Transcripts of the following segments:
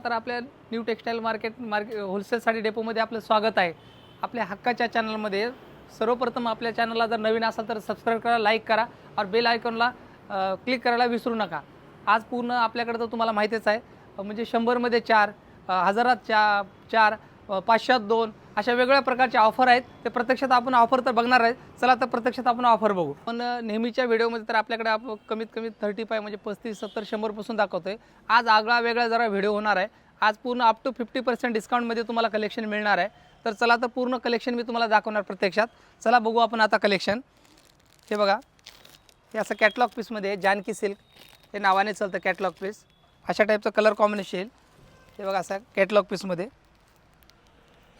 तर आपल्या new textile market wholesale sari डेपोमध्ये आपलं स्वागत आहे। आपल्या हक्काच्या चॅनलमध्ये सर्वप्रथम आपल्या चॅनलला जर नवीन असाल तर सबस्क्राइब करा, लाईक करा और बेल आयकॉनला क्लिक करायला विसरू नका। आज पूर्ण आपल्याकडे तर तुम्हाला माहितीच आहे, म्हणजे 100 मध्ये 4, 1000 4, 500 2 अशा वेगवेगळ्या प्रकारचे ऑफर आहेत। ते प्रत्यक्षात आपण ऑफर तर बघणार आहे। चला तर प्रत्यक्षात आपण ऑफर बघू। पण नेहमीच्या व्हिडिओमध्ये तर आपल्याकडे कमीत कमी 35 म्हणजे 35 70 100 पासून दाखवतोय। आज आगळा वेगळा जरा व्हिडिओ होणार आहे। आज पूर्ण अप टू 50% डिस्काउंट मध्ये तुम्हाला कलेक्शन मिळणार आहे। तर चला तर पूर्ण कलेक्शन मी तुम्हाला दाखवणार प्रत्यक्षात। चला बघू आपण आता कलेक्शन। हे बघा, हे असं कॅटलॉग पीसमध्ये जानकी सिल्क हे नावाने चालतं कॅटलॉग पीस। अशा टाईपचं कलर कॉम्बिनेशन येईल। हे बघा असं कॅटलॉग पीसमध्ये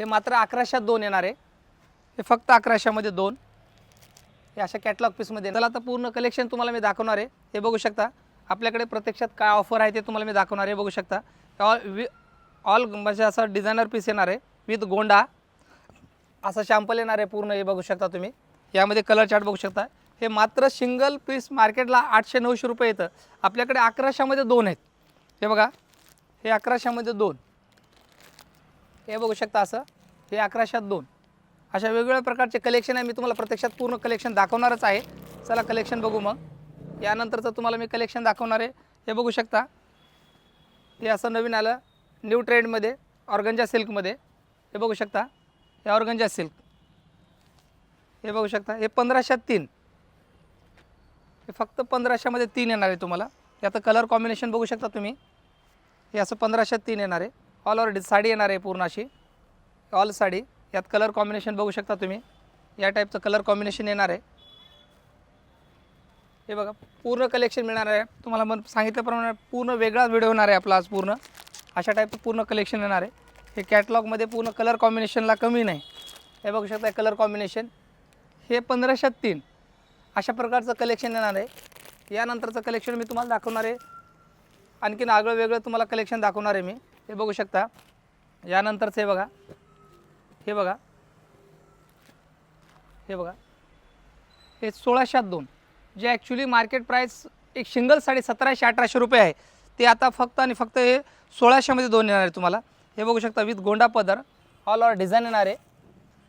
हे मात्र 1100 2 येणार आहे। हे फक्त 1100 मध्ये 2 हे अशा कॅटलॉग पीसमध्ये। चला तर पूर्ण कलेक्शन तुम्हाला मी दाखवणार आहे। हे बघू शकता आपल्याकडे प्रत्यक्षात काय ऑफर आहे ते तुम्हाला मी दाखवणार आहे। बघू शकता ऑल म्हणजे असं डिझायनर पीस येणार आहे विथ गोंडा, असं शॅम्पल येणार आहे पूर्ण। हे बघू शकता तुम्ही, यामध्ये कलर चार्ट बघू शकता। हे मात्र सिंगल पीस मार्केटला 800-900 रुपये येतं, आपल्याकडे 1100 मध्ये 2 आहेत। हे बघा, हे 1100 मध्ये 2 हे बघू शकता असं, हे 1100 2 अशा वेगवेगळ्या प्रकारचे कलेक्शन आहे। मी तुम्हाला प्रत्यक्षात पूर्ण कलेक्शन दाखवणारच आहे। चला कलेक्शन बघू मग। यानंतरचं तुम्हाला मी कलेक्शन दाखवणार आहे। हे बघू शकता, हे असं नवीन आलं न्यू ट्रेंडमध्ये ऑर्गंजा सिल्कमध्ये। हे बघू शकता, हे ऑर्गंजा सिल्क हे बघू शकता। हे 1500 3 हे फक्त 1500 मध्ये 3 येणार आहे तुम्हाला। यात कलर कॉम्बिनेशन बघू शकता तुम्ही। हे असं 1500 3 येणार आहे। ऑल ओव्हर साडी येणार आहे पूर्ण अशी ऑल साडी। यात कलर कॉम्बिनेशन बघू शकता तुम्ही, या टाईपचं कलर कॉम्बिनेशन येणार आहे। हे बघा पूर्ण कलेक्शन मिळणार आहे तुम्हाला। मग सांगितल्याप्रमाणे पूर्ण वेगळा व्हिडिओ होणार आहे आपला आज पूर्ण। अशा टाईपचं पूर्ण कलेक्शन येणार आहे। हे कॅटलॉगमध्ये पूर्ण कलर कॉम्बिनेशनला कमी नाही। हे बघू शकता कलर कॉम्बिनेशन, हे 1500 3 अशा प्रकारचं कलेक्शन येणार आहे। यानंतरचं कलेक्शन मी तुम्हाला दाखवणार आहे। आणखीन आगळं वेगळं तुम्हाला कलेक्शन दाखवणार आहे मी। हे बघू शकता यानंतरचं हे बघा, हे बघा, हे बघा, हे 1600 2 जे ॲक्च्युली मार्केट प्राईस एक सिंगल साडी 1700-1800 रुपये आहे, ते आता फक्त आणि फक्त हे 1600 मध्ये 2 येणार आहे तुम्हाला। हे बघू शकता विथ गोंडा पदर, ऑल ओव्हर डिझाईन येणार आहे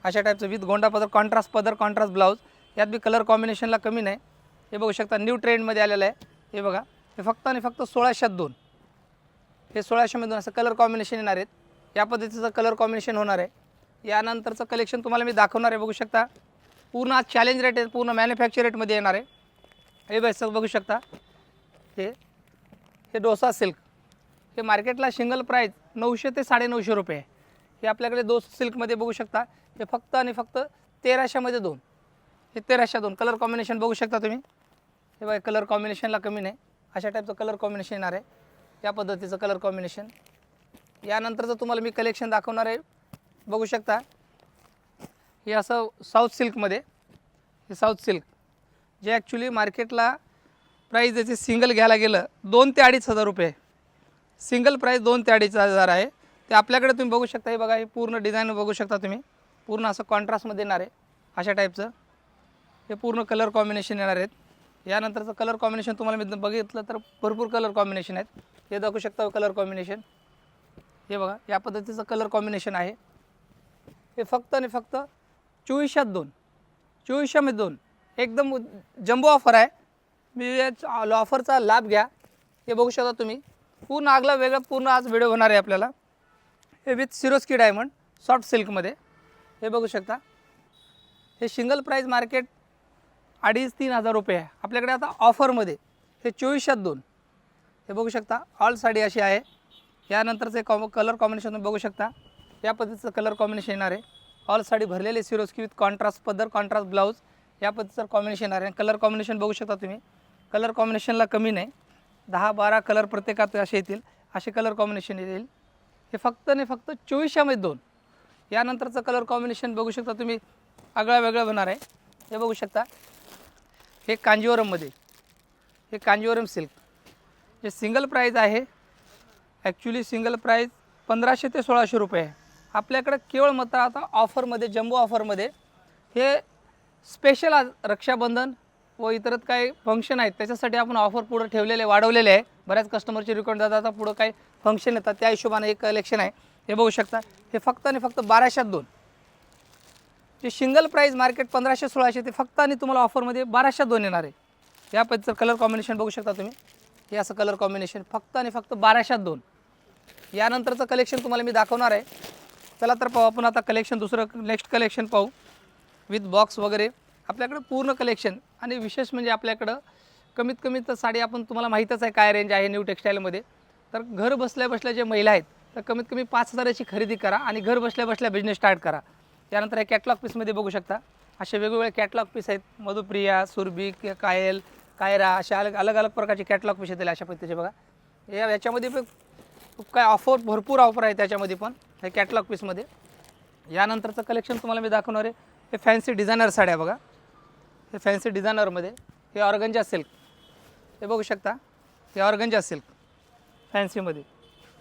अशा टाईपचं विथ गोंडा पदर, कॉन्ट्रास्ट पदर, कॉन्ट्रास्ट ब्लाउज। यात बी कलर कॉम्बिनेशनला कमी नाही। हे बघू शकता न्यू ट्रेंडमध्ये आलेलं आहे। हे बघा, हे फक्त आणि फक्त 1600 2 हे 1600 मध्ये 2 असं कलर कॉम्बिनेशन येणार आहेत। या पद्धतीचं कलर कॉम्बिनेशन होणार आहे। यानंतरचं कलेक्शन तुम्हाला मी दाखवणार आहे। बघू शकता पूर्ण आज चॅलेंज रेट आहे, पूर्ण मॅन्युफॅक्चर रेटमध्ये येणार आहे। हे बघू शकता, हे डोसा सिल्क हे मार्केटला सिंगल प्राईस 900 ते 950 रुपये आहे। हे आपल्याकडे डोसा सिल्कमध्ये बघू शकता हे फक्त आणि फक्त 1300 मध्ये 2 हे 1300 2 कलर कॉम्बिनेशन बघू शकता तुम्ही। हे बघा कलर कॉम्बिनेशनला कमी नाही, अशा टाईपचं कलर कॉम्बिनेशन येणार आहे। या पद्धतीचं कलर कॉम्बिनेशन। यानंतरचं तुम्हाला मी कलेक्शन दाखवणार आहे। बघू शकता हे असं साऊथ सिल्कमध्ये, हे साऊथ सिल्क जे ॲक्च्युली मार्केटला प्राईस याचे सिंगल घ्यायला गेलं 2 ते 2500 रुपये, सिंगल प्राईस 2 ते 2500 आहे। ते आपल्याकडे तुम्ही बघू शकता। हे बघा, हे पूर्ण डिझाईन बघू शकता तुम्ही, पूर्ण असं कॉन्ट्रास्टमध्ये येणार आहे अशा टाईपचं। हे पूर्ण कलर कॉम्बिनेशन येणार आहेत। यानंतरचं कलर कॉम्बिनेशन तुम्हाला मी बघितलं तर भरपूर कलर कॉम्बिनेशन आहेत। हे दाखवू शकता कलर कॉम्बिनेशन। हे बघा या पद्धतीचं कलर कॉम्बिनेशन आहे। हे फक्त आणि फक्त 2400 2 2400 मध्ये 2 एकदम जम्बो ऑफर आहे। मी या ऑफरचा लाभ घ्या। हे बघू शकता तुम्ही, पूर्ण आगला वेगळा पूर्ण आज व्हिडिओ होणार आहे आपल्याला। हे विथ सिरोस्की डायमंड सॉफ्ट सिल्कमध्ये। हे बघू शकता हे सिंगल प्राईस मार्केट 2500-3000 रुपये आहे, आपल्याकडे आता ऑफरमध्ये हे 2400 2 हे बघू शकता। ऑल साडी अशी आहे। यानंतरचे कलर कॉम्बिनेशन बघू शकता, या पद्धतीचं कलर कॉम्बिनेशन येणार आहे। ऑल साडी भरलेली सिरोस्की विथ कॉन्ट्रास्ट पदर, कॉन्ट्रास्ट ब्लाउज, या पद्धतीचं कॉम्बिनेशन येणार आहे। कलर कॉम्बिनेशन बघू शकता तुम्ही, कलर कॉम्बिनेशनला कमी नाही, 10-12 कलर प्रत्येकात असे येतील, असे कलर कॉम्बिनेशन येईल। हे फक्त आणि फक्त 2400 मध्ये 2 यानंतरचं कलर कॉम्बिनेशन बघू शकता तुम्ही, आगळा वेगळं होणार आहे। हे बघू शकता हे कांजीवरममध्ये, हे कांजीवरम सिल्क हे सिंगल प्राईज आहे। ॲक्च्युली सिंगल प्राईज 1500 ते 1600 रुपये आहे, आपल्याकडे केवळ मात्र आता ऑफरमध्ये जम्बो ऑफरमध्ये हे स्पेशल आज रक्षाबंधन व इतरत काही फंक्शन आहेत त्याच्यासाठी आपण ऑफर पुढे ठेवलेले वाढवलेले आहे. बऱ्याच कस्टमरचे रिक्वायरमेंट जातात, आता पुढं काही फंक्शन येतात त्या हिशोबाने एक कलेक्शन आहे. हे बघू शकता, हे फक्त आणि फक्त 1200त 2. जे सिंगल प्राईस मार्केट 1500-1600 ते फक्त आणि तुम्हाला ऑफरमध्ये 1200त 2 येणार आहे. या पद्धतीचं कलर कॉम्बिनेशन बघू शकता तुम्ही. हे असं कलर कॉम्बिनेशन फक्त आणि फक्त 1200त 2. यानंतरचं कलेक्शन तुम्हाला मी दाखवणार आहे. चला तर पाहू आपण आता कलेक्शन, दुसरं नेक्स्ट कलेक्शन पाहू विथ बॉक्स वगैरे. आपल्याकडे पूर्ण कलेक्शन आणि विशेष म्हणजे आपल्याकडं कमीत कमी तर साडी आपण तुम्हाला माहीतच आहे काय रेंज आहे न्यू टेक्स्टाईलमध्ये. तर घर बसल्या बसल्या जे महिला आहेत तर कमीत कमी 5000ची खरेदी करा आणि घर बसल्या बसल्या बिझनेस स्टार्ट करा. त्यानंतर हे कॅटलॉग पीसमध्ये बघू शकता, असे वेगवेगळे कॅटलॉग पीस आहेत. मधुप्रिया, सुरभी, कायल, कायरा अशा अलग अलग प्रकारचे कॅटलॉग पीस येतील अशा पद्धतीचे बघा. याच्यामध्ये पण काय ऑफर, भरपूर ऑफर आहे त्याच्यामध्ये पण हे कॅटलॉग पीसमध्ये. यानंतरचं कलेक्शन तुम्हाला मी दाखवणार आहे. हे फॅन्सी डिझायनर साड्या बघा. हे फॅन्सी डिझायनरमध्ये हे ऑर्गंजा सिल्क, हे बघू शकता. हे ऑर्गंजा सिल्क फॅन्सीमध्ये,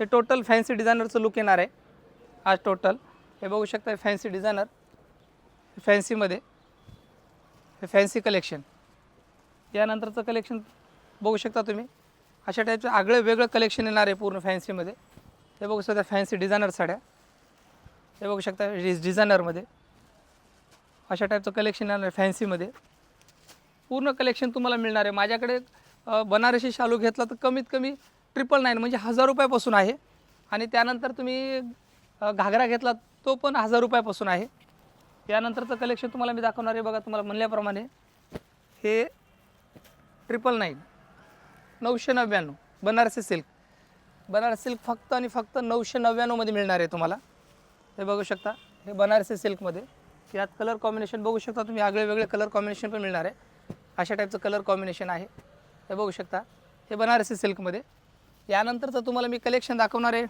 हे टोटल फॅन्सी डिझायनरचं लुक येणार आहे आज टोटल. हे बघू शकता फॅन्सी डिझायनर फॅन्सीमध्ये, हे फॅन्सी कलेक्शन. यानंतरचं कलेक्शन बघू शकता तुम्ही, अशा टाईपचं आगळं वेगळं कलेक्शन येणार आहे पूर्ण फॅन्सीमध्ये. हे बघू शकता फॅन्सी डिझायनर साड्या, हे बघू शकता डिझायनरमध्ये अशा टाईपचं कलेक्शन येणार आहे फॅन्सीमध्ये. पूर्ण कलेक्शन तुम्हाला मिळणार आहे माझ्याकडे. बनारसी शालू घेतला तर कमीत कमी 999 म्हणजे 1000 रुपयापासून आहे. आणि त्यानंतर तुम्ही घागरा घेतला तो पण 1000 रुपयापासून आहे. यानंतरचं कलेक्शन तुम्हाला मी दाखवणार आहे बघा. तुम्हाला म्हणल्याप्रमाणे हे 999 999 बनारसी सिल्क. बनारसी सिल्क फक्त आणि फक्त 999मध्ये मिळणार आहे तुम्हाला. हे बघू शकता, हे बनारसी सिल्कमध्ये. यात कलर कॉम्बिनेशन बघू शकता तुम्ही, आगळे वेगळे कलर कॉम्बिनेशन पण मिळणार आहे. अशा टाईपचं कलर कॉम्बिनेशन आहे. हे बघू शकता, हे बनारसी सिल्कमध्ये. यानंतरचं तुम्हाला मी कलेक्शन दाखवणार आहे.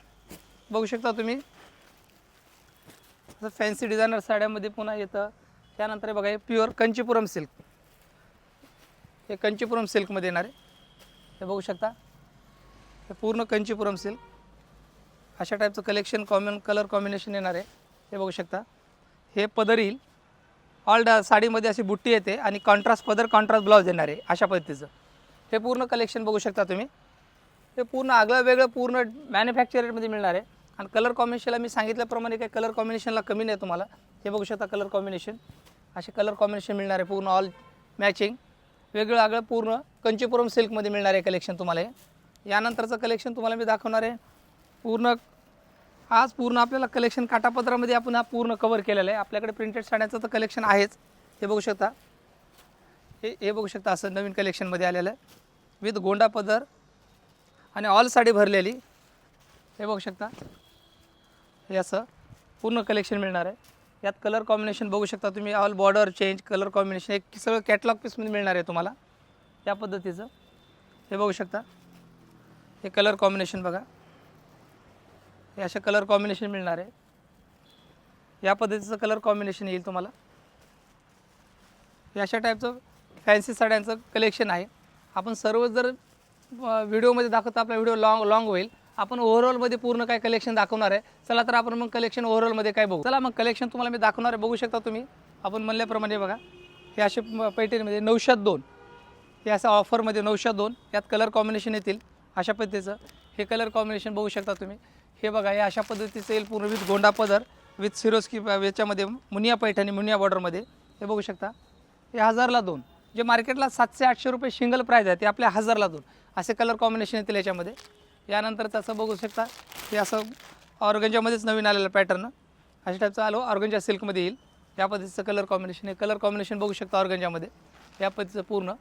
बघू शकता तुम्ही फॅन्सी डिझायनर साड्यामध्ये पुन्हा येतं. त्यानंतर हे बघा, हे प्युअर कंचीपुरम सिल्क, हे कंचीपुरम सिल्कमध्ये येणार आहे. हे बघू शकता, हे पूर्ण कंचीपुरम सिल्क. अशा टाईपचं कलेक्शन कलर कॉम्बिनेशन येणार आहे. हे बघू शकता, हे पदर येईल. ऑल साडीमध्ये अशी बुट्टी येते आणि कॉन्ट्रास्ट पदर, कॉन्ट्रास्ट ब्लाऊज येणार आहे अशा पद्धतीचं. हे पूर्ण कलेक्शन बघू शकता तुम्ही. हे पूर्ण आगळं वेगळं पूर्ण मॅन्युफॅक्चर रेटमध्ये मिळणार आहे. आणि कलर कॉम्बिनेशनला मी सांगितल्याप्रमाणे काही कलर कॉम्बिनेशनला कमी नाही तुम्हाला. हे बघू शकता कलर कॉम्बिनेशन, असे कलर कॉम्बिनेशन मिळणार आहे पूर्ण ऑल मॅचिंग. वेगळं आगळं पूर्ण कंचीपुरम सिल्कमध्ये मिळणार आहे कलेक्शन तुम्हाला. हे यानंतरचं कलेक्शन तुम्हाला मी दाखवणार आहे. आज पूर्ण आपल्याला कलेक्शन काटापत्रामध्ये आपण हा पूर्ण कवर केलेलं आहे. आपल्याकडे प्रिंटेड साड्यांचं तर कलेक्शन आहेच. हे बघू शकता, हे बघू शकता असं नवीन कलेक्शनमध्ये आलेलं आहे विथ गोंडा पदर आणि ऑल साडी भरलेली. हे बघू शकता, हे असं पूर्ण कलेक्शन मिळणार आहे. यात कलर कॉम्बिनेशन बघू शकता तुम्ही, all border change colour combination एक सगळं कॅटलॉग पीसमध्ये मिळणार आहे तुम्हाला या पद्धतीचं. हे बघू शकता, हे कलर कॉम्बिनेशन बघा. हे अशा कलर कॉम्बिनेशन मिळणार आहे. या पद्धतीचं कलर कॉम्बिनेशन येईल तुम्हाला. हे अशा टाईपचं फॅन्सी साड्यांचं कलेक्शन आहे. आपण सर्व जर व्हिडिओमध्ये दाखवतो आपला व्हिडिओ लॉंग होईल. आपण ओव्हरऑलमध्ये पूर्ण काय कलेक्शन दाखवणार आहे. चला तर आपण मग कलेक्शन ओव्हरऑलमध्ये काय बघू. चला मग कलेक्शन तुम्हाला मी दाखवणार आहे. बघू शकता तुम्ही, आपण म्हणल्याप्रमाणे बघा, हे असे पैठणीमध्ये 900त 2. हे असं ऑफरमध्ये 900त 2. यात कलर कॉम्बिनेशन येतील अशा पद्धतीचं. हे कलर कॉम्बिनेशन बघू शकता तुम्ही. हे बघा, हे अशा पद्धतीचं येईल पूर्ण विथ गोंडा पदर विथ सिरोस्की याच्यामध्ये मुनिया पैठणी मुनिया बॉर्डरमध्ये. हे बघू शकता, हे 1000ला 2. जे मार्केटला 700-800 रुपये सिंगल प्राईज आहे ते आपल्या 1000ला 2 असे कलर कॉम्बिनेशन येतील याच्यामध्ये. यानंतर असं बघू शकता, हे असं ऑर्गंजामध्येच नवीन आलेलं पॅटर्न अशा टाईपचं आलो ऑर्गंजा सिल्कमध्ये येईल. या पद्धतीचं कलर कॉम्बिनेशन, हे कलर कॉम्बिनेशन बघू शकता ऑर्गंजामध्ये या पद्धतीचं पूर्ण.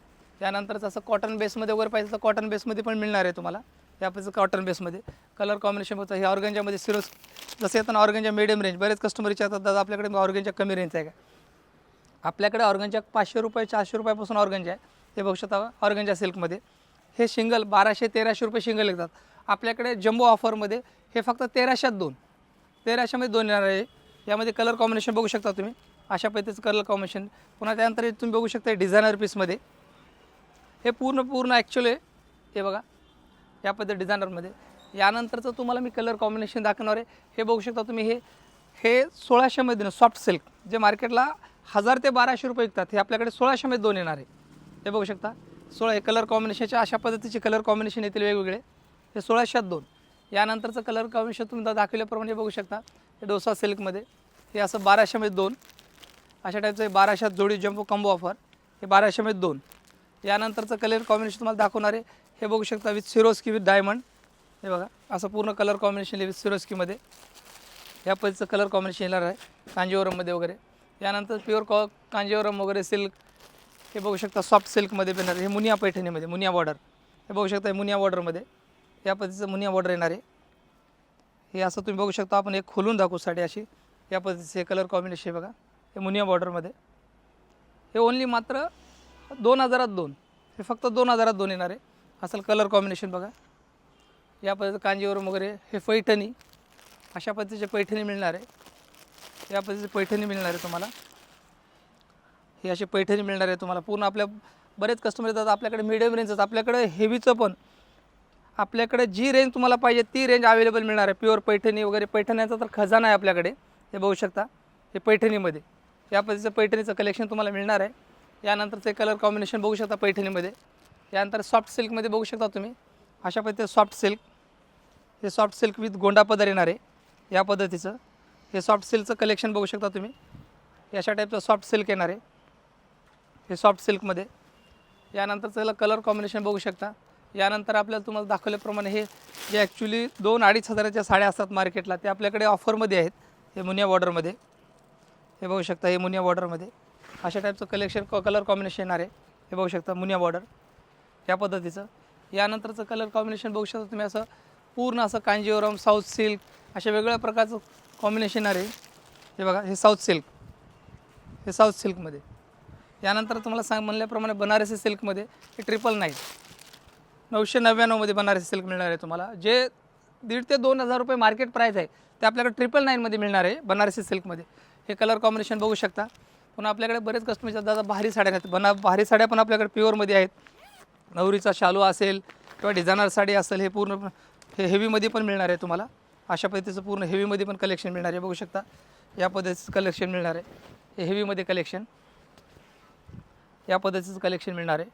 त्यानंतरच असं कॉटन बेसमध्ये वगैरे पाहिजे तर कॉटन बेसमध्ये पण मिळणार आहे तुम्हाला. या पद्धतीचं कॉटन बेसमध्ये कलर कॉम्बिनेशन होतं. हे ऑर्गंजामध्ये सिरोस जसं येतं ना ऑर्गंजा मिडियम रेंज. बरेच कस्टमर विचारतात दादा आपल्याकडे ऑर्गंजा कमी रेंज आहे का. आपल्याकडे ऑर्गंजा 500 रुपये 400 रुपयापासून ऑर्गंजा आहे. हे बघू शकता ऑर्गंजा सिल्कमध्ये. हे सिंगल 1200-1300 रुपये सिंगल येतात. आपल्याकडे जम्बो ऑफरमध्ये हे फक्त 1300त 2. 1300मध्ये 2 येणार आहे. यामध्ये कलर कॉम्बिनेशन बघू शकता तुम्ही, अशा पद्धतीचं कलर कॉम्बिनेशन. पुन्हा त्यानंतर तुम्ही बघू शकता डिझायनर पीसमध्ये हे पूर्ण ॲक्च्युअली हे बघा या पद्धती डिझायनरमध्ये. यानंतरचं तुम्हाला मी कलर कॉम्बिनेशन दाखवणार आहे. हे बघू शकता तुम्ही, हे 1600मध्ये सॉफ्ट सिल्क जे मार्केटला 1000 ते 1200 रुपये विकतात हे आपल्याकडे 1600मध्ये 2 येणार आहे. हे बघू शकता 16 हे कलर कॉम्बिनेशनचे अशा पद्धतीचे कलर कॉम्बिनेशन येतील वेगवेगळे. हे 1602. यानंतरचं कलर कॉम्बिनेशन तुम्ही दाखवल्याप्रमाणे बघू शकता. हे डोसा सिल्कमध्ये हे असं 1200मध्ये 2 अशा टाईपचं. 1200 जोडी जम्बो कॉम्बो ऑफर हे 1200मध्ये 2. यानंतरचं कलर कॉम्बिनेशन तुम्हाला दाखवणार आहे. हे बघू शकता विथ सिरोस्की विथ डायमंड. हे बघा असं पूर्ण कलर कॉम्बिनेशन विथ सिरोस्कीमध्ये या पद्धतीचं कलर कॉम्बिनेशन येणार आहे कांजीवरममध्ये वगैरे. यानंतर प्युअर कांजीवरम वगैरे सिल्क हे बघू शकता सॉफ्ट सिल्कमध्ये येणार. हे मुनिया पैठणीमध्ये मुनिया बॉर्डर हे बघू शकता. मुनिया बॉर्डरमध्ये या पद्धतीचं मुनिया बॉर्डर येणार आहे. हे असं तुम्ही बघू शकता. आपण एक खोलून दाखवू साडी अशी या पद्धतीचे कलर कॉम्बिनेशन बघा. हे मुनिया बॉर्डरमध्ये हे ओनली मात्र 2000 2. हे फक्त 2000 2 येणार आहे. असं कलर कॉम्बिनेशन बघा. या पद्धतीचं कांजीवरम वगैरे हे पैठणी अशा पद्धतीचे पैठणी मिळणार आहे. या पद्धतीचे पैठणी मिळणार आहे तुम्हाला. हे असे पैठणी मिळणार आहे तुम्हाला. पूर्ण आपल्या बरेच कस्टमर येतात आपल्याकडे. मिडियम रेंजच आपल्याकडे हेवीचं पण आपल्याकडे जी रेंज तुम्हाला पाहिजे ती रेंज अवेलेबल मिळणार आहे. प्युअर पैठणी वगैरे पैठण्याचा तर खजाना आहे आपल्याकडे. हे बघू शकता हे पैठणीमध्ये या पद्धतीचं पैठणीचं कलेक्शन तुम्हाला मिळणार आहे. यानंतरचे कलर कॉम्बिनेशन बघू शकता पैठणीमध्ये. यानंतर सॉफ्ट सिल्कमध्ये बघू शकता तुम्ही अशा पद्धतीचं सॉफ्ट सिल्क. हे सॉफ्ट सिल्क विथ गोंडा पदर येणार आहे या पद्धतीचं. हे सॉफ्ट सिल्कचं कलेक्शन बघू शकता तुम्ही. हे अशा टाईपचं सॉफ्ट सिल्क येणार आहे हे सॉफ्ट सिल्कमध्ये. यानंतरचं कलर कॉम्बिनेशन बघू शकता. यानंतर आपल्याला तुम्हाला दाखवल्याप्रमाणे हे जे ॲक्च्युली 2-2.5 हजाराच्या साड्या असतात मार्केटला ते आपल्याकडे ऑफरमध्ये आहेत. हे मुनिया बॉर्डरमध्ये हे बघू शकता. हे मुनिया बॉर्डरमध्ये अशा टाईपचं कलेक्शन कलर कॉम्बिनेशन येणार आहे. हे बघू शकता मुनिया बॉर्डर या पद्धतीचं. यानंतरचं कलर कॉम्बिनेशन बघू शकता तुम्ही. असं पूर्ण असं कांजीवरम साऊथ सिल्क अशा वेगवेगळ्या प्रकारचं कॉम्बिनेशन येणार आहे. हे बघा हे साऊथ सिल्क हे साऊथ सिल्कमध्ये. यानंतर तुम्हाला म्हणल्याप्रमाणे बनारसी सिल्कमध्ये हे 999 999मध्ये बनारसी सिल्क मिळणार आहे तुम्हाला. जे 1,500 ते 2,000 रुपये मार्केट प्राईस आहे ते आपल्याकडे 999मध्ये मिळणार आहे बनारसी सिल्कमध्ये. हे कलर कॉम्बिनेशन बघू शकता. पण आपल्याकडे बरेच कस्टमर दादा भारी साड्या आहेत. भारी साड्या पण आपल्याकडे प्युअरमध्ये आहेत. नवरीचा शालू असेल किंवा डिझायनर साडी असेल हे पूर्ण हे हेवीमध्ये पण मिळणार आहे तुम्हाला. अशा पद्धतीचं पूर्ण हेवीमध्ये पण कलेक्शन मिळणार आहे. बघू शकता या पद्धतीचं कलेक्शन मिळणार आहे. हे हेवीमध्ये कलेक्शन या पद्धतीचं कलेक्शन मिळणार आहे.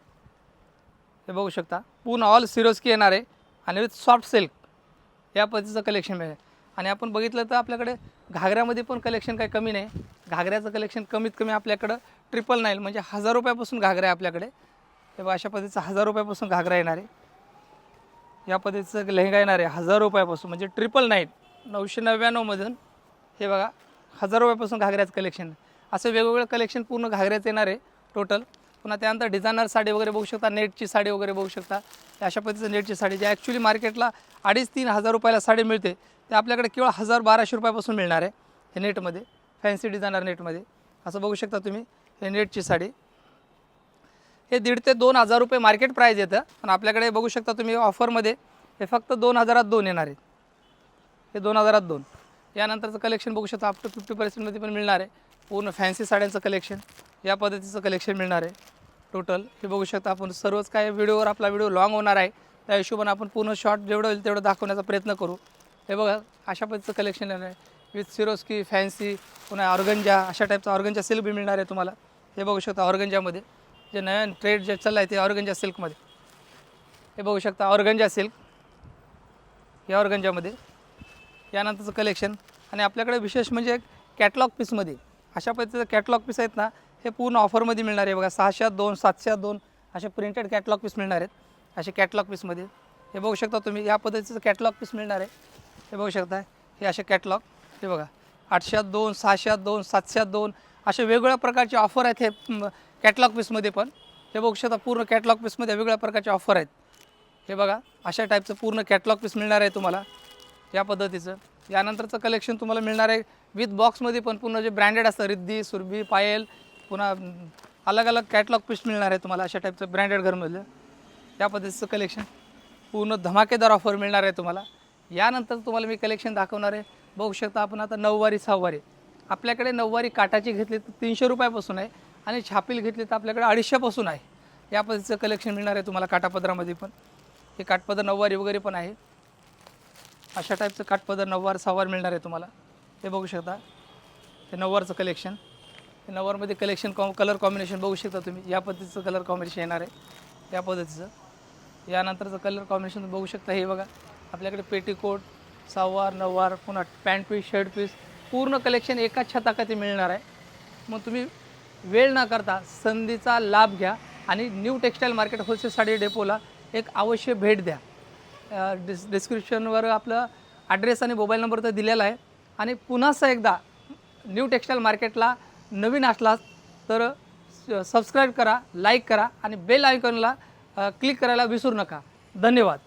हे बघू शकता पूर्ण ऑल सिरोस्की येणार आहे आणि विथ सॉफ्ट सिल्क या पद्धतीचं कलेक्शन मिळेल. आणि आपण बघितलं तर आपल्याकडे घागऱ्यामध्ये पण कलेक्शन काही कमी नाही. घागऱ्याचं कलेक्शन कमीत कमी आपल्याकडं 999 म्हणजे 1000 रुपयापासून घागरा आहे आपल्याकडे. हे बघा अशा पद्धतीचं 1000 रुपयापासून घागरा येणार आहे. या पद्धतीचं लेहंगा येणार आहे 1000 रुपयापासून म्हणजे 999 999मधून हे बघा 1000 रुपयापासून घागऱ्याचं कलेक्शन. असं वेगवेगळं कलेक्शन पूर्ण घागऱ्याचं येणार आहे टोटल. पुन्हा त्यानंतर डिझायनर साडी वगैरे बघू शकता. नेटची साडी वगैरे बघू शकता. अशा पद्धतीचं नेटची साडी जी ॲक्च्युली मार्केटला 2,500-3 हजार रुपयाला साडी मिळते ते आपल्याकडे केवळ 1000-1200 रुपयापासून मिळणार आहे. हे नेटमध्ये फॅन्सी डिझायनर नेटमध्ये असं बघू शकता तुम्ही. हे नेटची साडी हे 1,500 ते 2,000 रुपये मार्केट प्राईज येतं. पण आपल्याकडे बघू शकता तुम्ही ऑफरमध्ये हे फक्त 2000 2 येणार आहे. हे 2000 2. यानंतरचं कलेक्शन बघू शकता अप टू 50% पण मिळणार आहे. पूर्ण फॅन्सी साड्यांचं कलेक्शन या पद्धतीचं कलेक्शन मिळणार आहे टोटल. हे बघू शकता आपण सर्वच काय व्हिडिओवर आपला व्हिडिओ लॉंग होणार आहे त्या हिशोबाने आपण पूर्ण शॉर्ट जेवढं होईल तेवढं दाखवण्याचा प्रयत्न करू. हे बघा अशा पद्धतीचं कलेक्शन येणार आहे विथ सिरोस्की फॅन्सी पुन्हा ऑर्गंजा अशा टाईपचा ऑर्गंजा सिल्क बी मिळणार आहे तुम्हाला. हे बघू शकता ऑर्गंजामध्ये जे नवीन ट्रेड जे चाललं आहे ते ऑर्गंजा सिल्कमध्ये. हे बघू शकता ऑर्गंजा सिल्क या ऑर्गंजामध्ये. यानंतरचं कलेक्शन आणि आपल्याकडे विशेष म्हणजे कॅटलॉग पीसमध्ये अशा पद्धतीचं कॅटलॉग पीस आहेत ना हे पूर्ण ऑफरमध्ये मिळणार आहे. बघा 600 2 700 2 असे प्रिंटेड कॅटलॉग पीस मिळणार आहेत असे कॅटलॉग पीसमध्ये. हे बघू शकता तुम्ही या पद्धतीचं कॅटलॉग पीस मिळणार आहे. हे बघू शकता हे असे कॅटलॉग. हे बघा 800 2 600 2 700 2 असे वेगवेगळ्या प्रकारचे ऑफर आहेत हे कॅटलॉग पीसमध्ये पण. हे बघू शकता पूर्ण कॅटलॉग पीसमध्ये वेगवेगळ्या प्रकारचे ऑफर आहेत. हे बघा अशा टाईपचं पूर्ण कॅटलॉग पीस मिळणार आहे तुम्हाला या पद्धतीचं. यानंतरचं कलेक्शन तुम्हाला मिळणार आहे विथ बॉक्समध्ये पण पूर्ण जे ब्रँडेड असतं रिद्धी सुरभी पायल पुन्हा अलग अलग कॅटलॉग पीस मिळणार आहे तुम्हाला अशा टाईपचं ब्रँडेड घरमधलं या पद्धतीचं कलेक्शन. पूर्ण धमाकेदार ऑफर मिळणार आहे तुम्हाला. यानंतर तुम्हाला मी कलेक्शन दाखवणार आहे. बघू शकता आपण आता नऊवारी सहावारी आपल्याकडे नऊवारी काटाची घेतली तर 300 रुपयापासून आहे आणि छापील घेतली तर आपल्याकडे 250 पासून आहे. या पद्धतीचं कलेक्शन मिळणार आहे तुम्हाला काठापदरामध्ये पण. हे काठपदर नऊवारी वगैरे पण आहे अशा टाईपचं काठपदर नऊवार सहावार मिळणार आहे तुम्हाला. हे बघू शकता हे नऊवारचं कलेक्शन नवारमध्ये कलेक्शन कलर कॉम्बिनेशन बघू शकता तुम्ही. या पद्धतीचं कलर कॉम्बिनेशन येणार आहे, या पद्धतीचं. यानंतरचं कलर कॉम्बिनेशन तुम्ही बघू शकता. हे बघा आपल्याकडे पेटीकोट, सहावार, नऊवार, पुन्हा पॅन्ट पीस, शर्ट पीस पूर्ण कलेक्शन एकाच छताखाली मिळणार आहे. मग तुम्ही वेळ न करता संधीचा लाभ घ्या आणि new textile market wholesale sari डेपोला एक अवश्य भेट द्या. डिस्क्रिप्शनवर आपलं ॲड्रेस आणि मोबाईल नंबर तर दिलेला आहे. आणि पुन्हा एकदा न्यू टेक्स्टाईल मार्केटला नवीन असलास तर सबस्क्राईब करा, लाईक करा आणि बेल आयकॉनला क्लिक करायला विसरू नका. धन्यवाद.